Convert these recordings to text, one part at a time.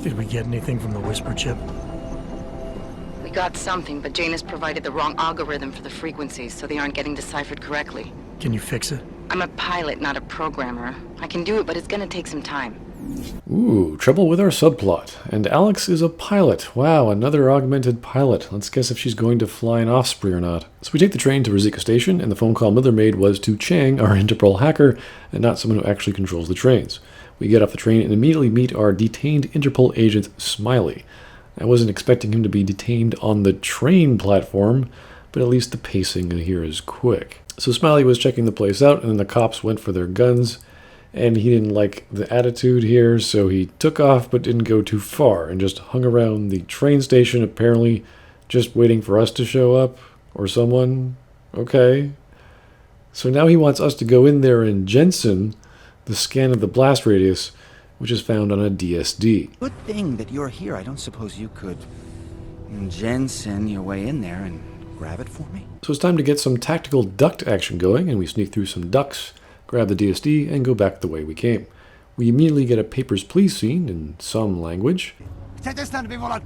Did we get anything from the whisper chip? We got something, but Jane has provided the wrong algorithm for the frequencies, so they aren't getting deciphered correctly. Can you fix it? I'm a pilot, not a programmer. I can do it, but it's gonna take some time. Ooh, trouble with our subplot. And Alex is a pilot. Wow, another augmented pilot. Let's guess if she's going to fly an Osprey or not. So we take the train to Rosika Station, and the phone call Miller made was to Chang, our Interpol hacker, and not someone who actually controls the trains. We get off the train and immediately meet our detained Interpol agent, Smiley. I wasn't expecting him to be detained on the train platform, but at least the pacing in here is quick. So Smiley was checking the place out, and then the cops went for their guns, and he didn't like the attitude here, so he took off but didn't go too far and just hung around the train station, apparently just waiting for us to show up, or someone. Okay. So now he wants us to go in there and Jensen the scan of the blast radius, which is found on a DSD. Good thing that you're here. I don't suppose you could Jensen your way in there and grab it for me? So it's time to get some tactical duct action going, and we sneak through some ducts, grab the DSD, and go back the way we came. We immediately get a papers please scene in some language. Then Miller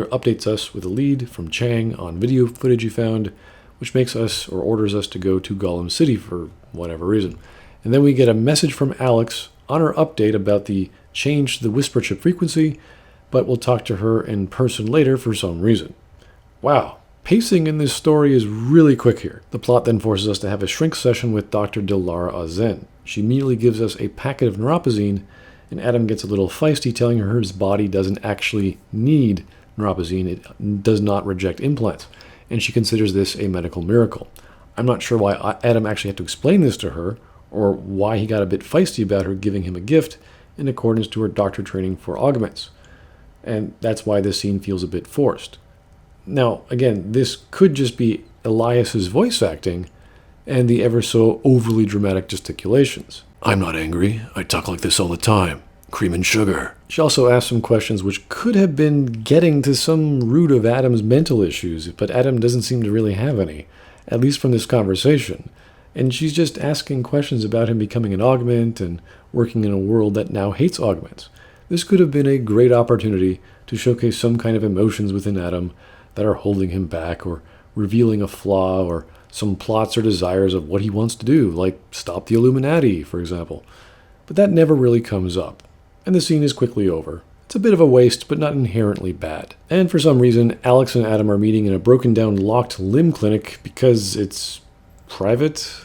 updates us with a lead from Chang on video footage he found, which makes us, or orders us to go to Golem City for whatever reason. And then we get a message from Alex on her update about the change to the whisper chip frequency, but we'll talk to her in person later for some reason. Wow, pacing in this story is really quick here. The plot then forces us to have a shrink session with Dr. Dilara Azen. She immediately gives us a packet of neuropozyne, and Adam gets a little feisty, telling her his body doesn't actually need neuropozyne. It does not reject implants, and she considers this a medical miracle. I'm not sure why Adam actually had to explain this to her, or why he got a bit feisty about her giving him a gift in accordance to her doctor training for augments. And that's why this scene feels a bit forced. Now, again, this could just be Elias's voice acting and the ever so overly dramatic gesticulations. I'm not angry. I talk like this all the time. Cream and sugar. She also asked some questions which could have been getting to some root of Adam's mental issues, but Adam doesn't seem to really have any, at least from this conversation. And she's just asking questions about him becoming an augment and working in a world that now hates augments. This could have been a great opportunity to showcase some kind of emotions within Adam that are holding him back, or revealing a flaw, or some plots or desires of what he wants to do, like stop the Illuminati, for example. But that never really comes up, and the scene is quickly over. It's a bit of a waste, but not inherently bad. And for some reason, Alex and Adam are meeting in a broken down locked limb clinic because it's private.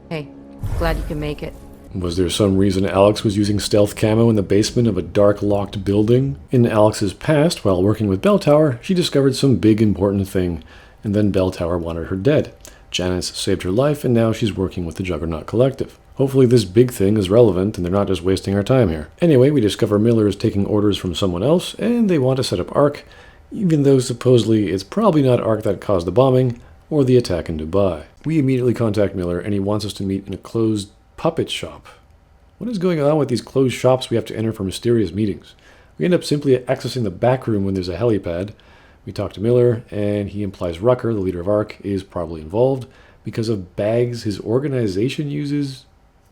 Hey, glad you can make it. Was there some reason Alex was using stealth camo in the basement of a dark, locked building? In Alex's past, while working with Bell Tower, she discovered some big, important thing, and then Bell Tower wanted her dead. Janice saved her life, and now she's working with the Juggernaut Collective. Hopefully this big thing is relevant, and they're not just wasting our time here. Anyway, we discover Miller is taking orders from someone else, and they want to set up ARC, even though supposedly it's probably not ARC that caused the bombing, or the attack in Dubai. We immediately contact Miller, and he wants us to meet in a closed puppet shop. What is going on with these closed shops we have to enter for mysterious meetings? We end up simply accessing the back room when there's a helipad. We talk to Miller, and he implies Rucker, the leader of ARC, is probably involved because of bags his organization uses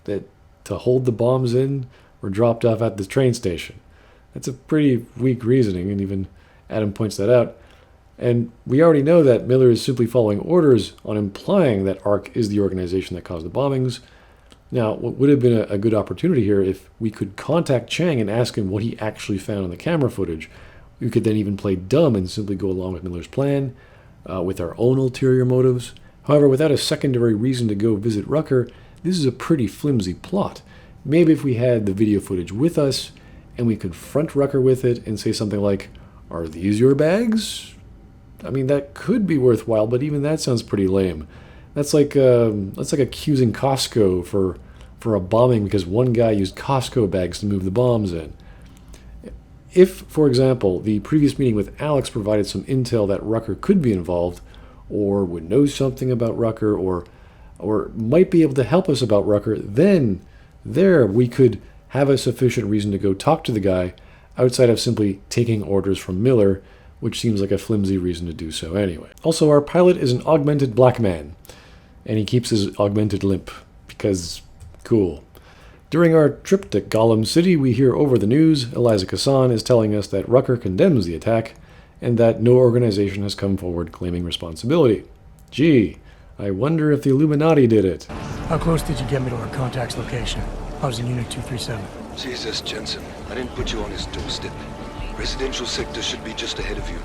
that to hold the bombs in were dropped off at the train station. That's a pretty weak reasoning, and even Adam points that out. And we already know that Miller is simply following orders on implying that ARC is the organization that caused the bombings. Now, what would have been a good opportunity here if we could contact Chang and ask him what he actually found in the camera footage. We could then even play dumb and simply go along with Miller's plan with our own ulterior motives. However, without a secondary reason to go visit Rucker, this is a pretty flimsy plot. Maybe if we had the video footage with us and we confront Rucker with it and say something like, "Are these your bags?" I mean, that could be worthwhile, but even that sounds pretty lame. That's like accusing Costco for a bombing because one guy used Costco bags to move the bombs in. If, for example, the previous meeting with Alex provided some intel that Rucker could be involved, or would know something about Rucker, or might be able to help us about Rucker, then there we could have a sufficient reason to go talk to the guy outside of simply taking orders from Miller, which seems like a flimsy reason to do so anyway. Also, our pilot is an augmented black man, and he keeps his augmented limp, because cool. During our trip to Golem City, we hear over the news Eliza Kassan is telling us that Rucker condemns the attack and that no organization has come forward claiming responsibility. Gee, I wonder if the Illuminati did it. How close did you get me to our contact's location? I was in Unit 237. Jesus, Jensen, I didn't put you on his doorstep. Residential sector should be just ahead of you.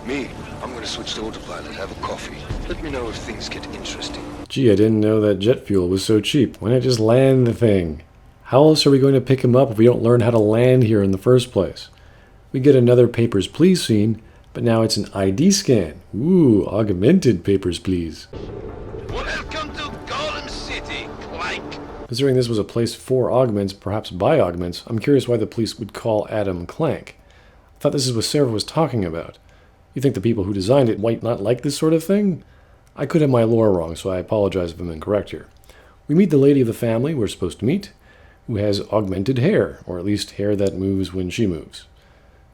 Me, I'm gonna switch to autopilot, have a coffee. Let me know if things get interesting. Gee, I didn't know that jet fuel was so cheap. Why not just land the thing? How else are we going to pick him up if we don't learn how to land here in the first place? We get another Papers, Please scene, but now it's an ID scan. Ooh, augmented Papers, Please. Welcome to Golem City, Clank. Considering this was a place for augments, perhaps by augments, I'm curious why the police would call Adam Clank. I thought this is what Sarah was talking about. You think the people who designed it might not like this sort of thing? I could have my lore wrong, so I apologize if I'm incorrect here. We meet the lady of the family we're supposed to meet, who has augmented hair, or at least hair that moves when she moves.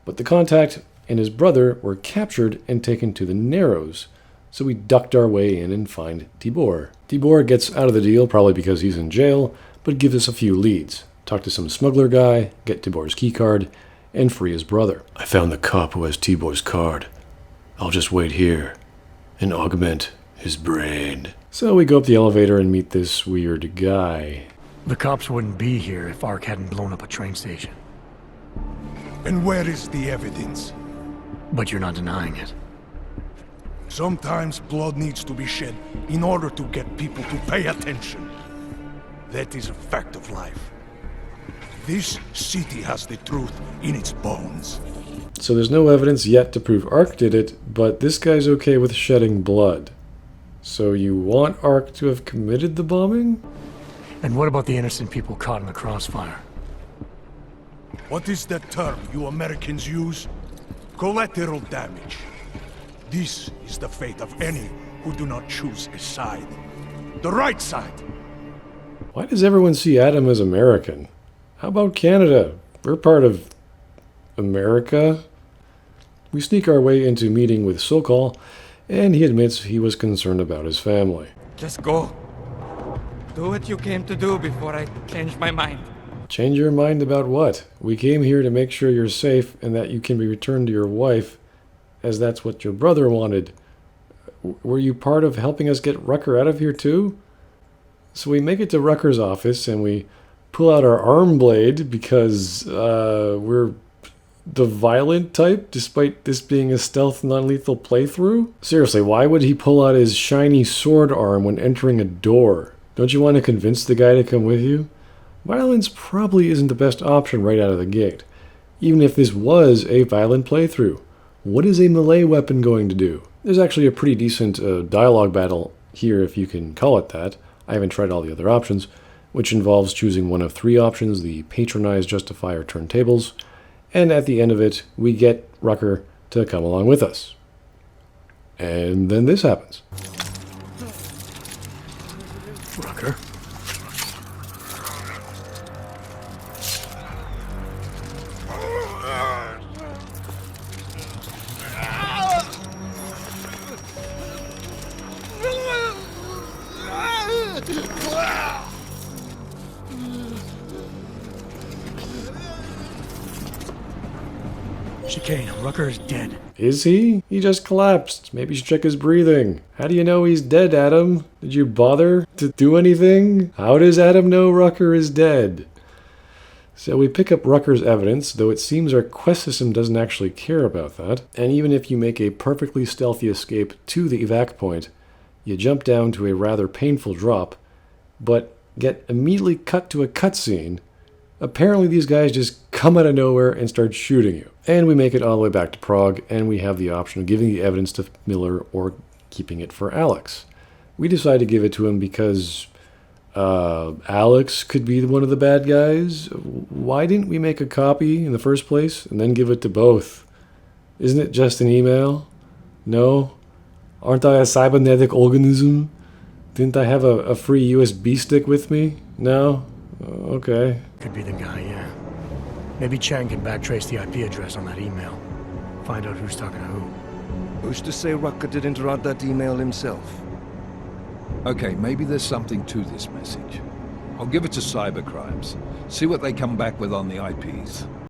But the contact and his brother were captured and taken to the Narrows, so we ducked our way in and find Tibor. Tibor gets out of the deal, probably because he's in jail, but gives us a few leads. Talk to some smuggler guy, get Tibor's keycard, and free his brother. I found the cop who has Tibor's card. I'll just wait here and augment his brain. So we go up the elevator and meet this weird guy. The cops wouldn't be here if ARC hadn't blown up a train station. And where is the evidence? But you're not denying it. Sometimes blood needs to be shed in order to get people to pay attention. That is a fact of life. This city has the truth in its bones. So there's no evidence yet to prove ARC did it, but this guy's okay with shedding blood. So you want ARC to have committed the bombing? And what about the innocent people caught in the crossfire? What is that term you Americans use? Collateral damage. This is the fate of any who do not choose a side. The right side. Why does everyone see Adam as American? How about Canada? We're part of America. We sneak our way into meeting with Sokol, and he admits he was concerned about his family. Just go. Do what you came to do before I change my mind. Change your mind about what? We came here to make sure you're safe and that you can be returned to your wife, as that's what your brother wanted. Were you part of helping us get Rucker out of here too? So we make it to Rucker's office and we pull out our arm blade because we're the violent type, despite this being a stealth non-lethal playthrough? Seriously, why would he pull out his shiny sword arm when entering a door? Don't you want to convince the guy to come with you? Violence probably isn't the best option right out of the gate. Even if this was a violent playthrough, what is a melee weapon going to do? There's actually a pretty decent dialogue battle here, if you can call it that. I haven't tried all the other options, which involves choosing one of three options, the patronize, justify, or turn tables, and at the end of it, we get Rucker to come along with us. And then this happens. Rucker? Chicane, Rucker is dead. Is he? He just collapsed. Maybe you should check his breathing. How do you know he's dead, Adam? Did you bother to do anything? How does Adam know Rucker is dead? So we pick up Rucker's evidence, though it seems our quest system doesn't actually care about that. And even if you make a perfectly stealthy escape to the evac point, you jump down to a rather painful drop, but get immediately cut to a cutscene. Apparently these guys just come out of nowhere and start shooting you. And we make it all the way back to Prague, and we have the option of giving the evidence to Miller or keeping it for Alex. We decide to give it to him because Alex could be one of the bad guys. Why didn't we make a copy in the first place and then give it to both? Isn't it just an email? No? Aren't I a cybernetic organism? Didn't I have a free USB stick with me? No? Okay. Could be the guy, yeah. Maybe Chang can backtrace the IP address on that email. Find out who's talking to who. Who's to say Rucker didn't write that email himself? Okay, maybe there's something to this message. I'll give it to cybercrimes. See what they come back with on the IPs.